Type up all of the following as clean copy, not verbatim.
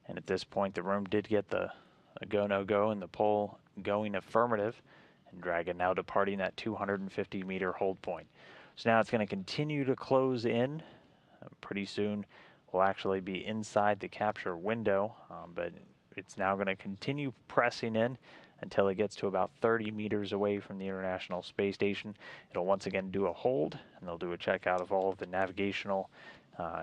And at this point, the room did get the go, no go, and the poll going affirmative. And Dragon now departing that 250-meter hold point. So now it's going to continue to close in. Pretty soon, we'll actually be inside the capture window, but it's now going to continue pressing in until it gets to about 30 meters away from the International Space Station. It'll once again do a hold, and they'll do a checkout of all of the navigational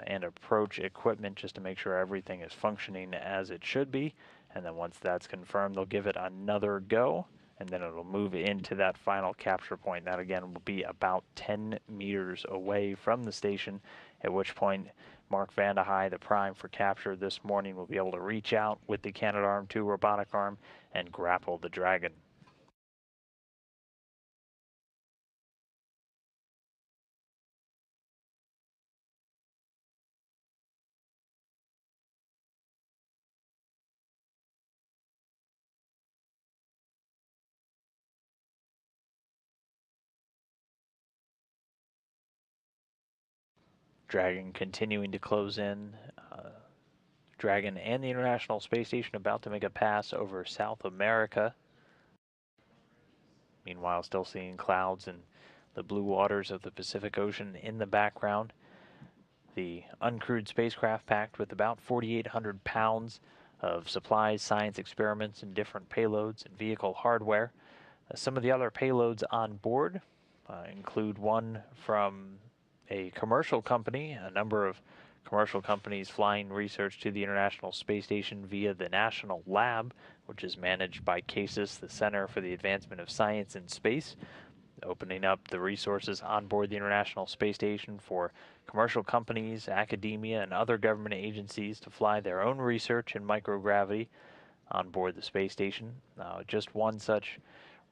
and approach equipment just to make sure everything is functioning as it should be. And then once that's confirmed, they'll give it another go, and then it'll move into that final capture point. That again will be about 10 meters away from the station, at which point Mark Vande, the prime for capture this morning, will be able to reach out with the Canadarm2 robotic arm and grapple the Dragon. Dragon continuing to close in. Dragon and the International Space Station about to make a pass over South America. Meanwhile, still seeing clouds and the blue waters of the Pacific Ocean in the background. The uncrewed spacecraft packed with about 4,800 pounds of supplies, science experiments, and different payloads and vehicle hardware. Some of the other payloads on board include one from a commercial company, a number of commercial companies flying research to the International Space Station via the National Lab, which is managed by CASIS, the Center for the Advancement of Science in Space, opening up the resources on board the International Space Station for commercial companies, academia, and other government agencies to fly their own research in microgravity on board the space station. Just one such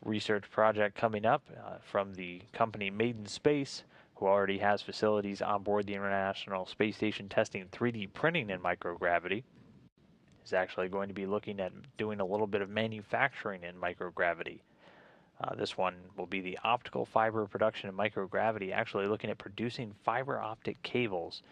research project coming up from the company Made in Space, who already has facilities on board the International Space Station testing 3D printing in microgravity, is actually going to be looking at doing a little bit of manufacturing in microgravity. This one will be the optical fiber production in microgravity, actually looking at producing fiber optic cables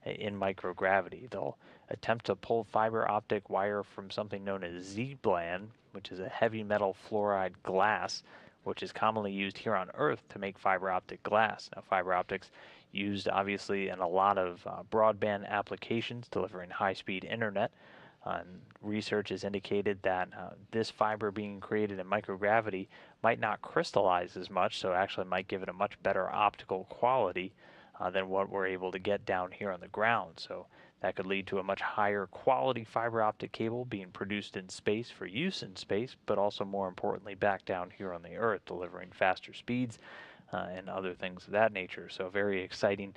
in microgravity. They'll attempt to pull fiber optic wire from something known as Z-bland, which is a heavy metal fluoride glass, which is commonly used here on Earth to make fiber optic glass. Now, fiber optics used obviously in a lot of broadband applications, delivering high-speed internet. Research has indicated that this fiber being created in microgravity might not crystallize as much, so actually might give it a much better optical quality than what we're able to get down here on the ground. So that could lead to a much higher quality fiber optic cable being produced in space for use in space, but also more importantly back down here on the Earth, delivering faster speeds and other things of that nature. So very exciting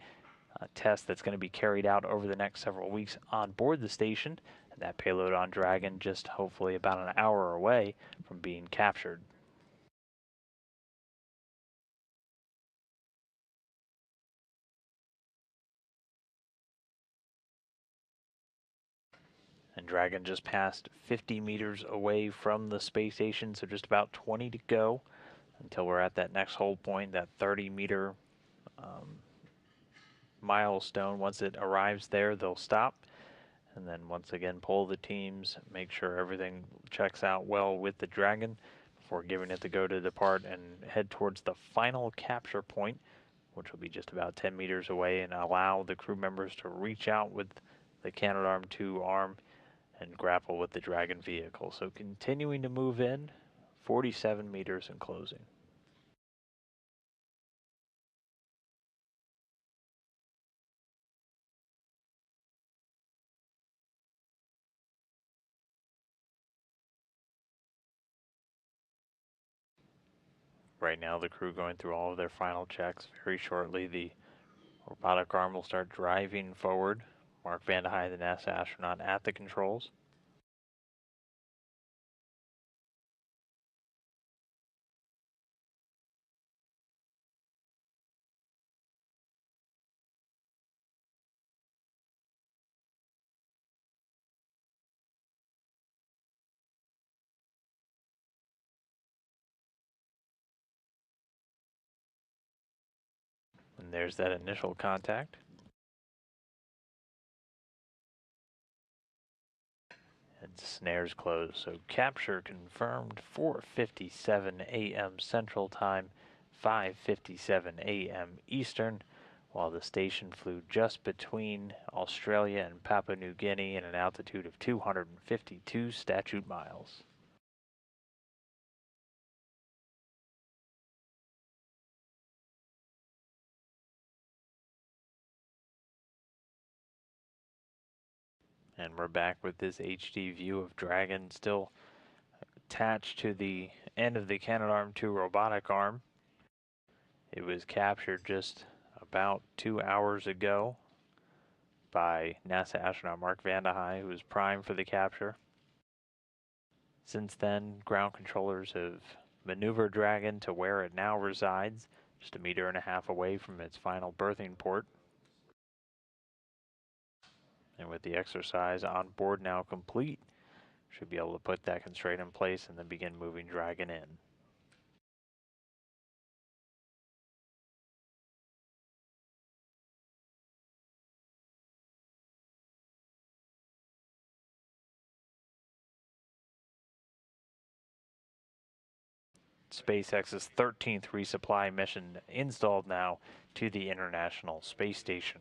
test that's going to be carried out over the next several weeks on board the station. And that payload on Dragon just hopefully about an hour away from being captured. And Dragon just passed 50 meters away from the space station, so just about 20 to go until we're at that next hold point, that 30-meter milestone. Once it arrives there, they'll stop, and then once again poll the teams, make sure everything checks out well with the Dragon before giving it the go to depart and head towards the final capture point, which will be just about 10 meters away, and allow the crew members to reach out with the Canadarm2 arm and grapple with the Dragon vehicle. So continuing to move in, 47 meters and closing. Right now, the crew going through all of their final checks. Very shortly, the robotic arm will start driving forward. Mark Vande, the NASA astronaut, at the controls. And there's that initial contact. snares closed. So capture confirmed 4:57 a.m. Central Time, 5:57 a.m. Eastern, while the station flew just between Australia and Papua New Guinea at an altitude of 252 statute miles. And we're back with this HD view of Dragon still attached to the end of the Canaveral robotic arm. It was captured just about 2 hours ago by NASA astronaut Mark Vande, who was primed for the capture. Since then, ground controllers have maneuvered Dragon to where it now resides, just 1.5 meters away from its final berthing port. And with the exercise on board now complete, should be able to put that constraint in place and then begin moving Dragon in. SpaceX's 13th resupply mission installed now to the International Space Station.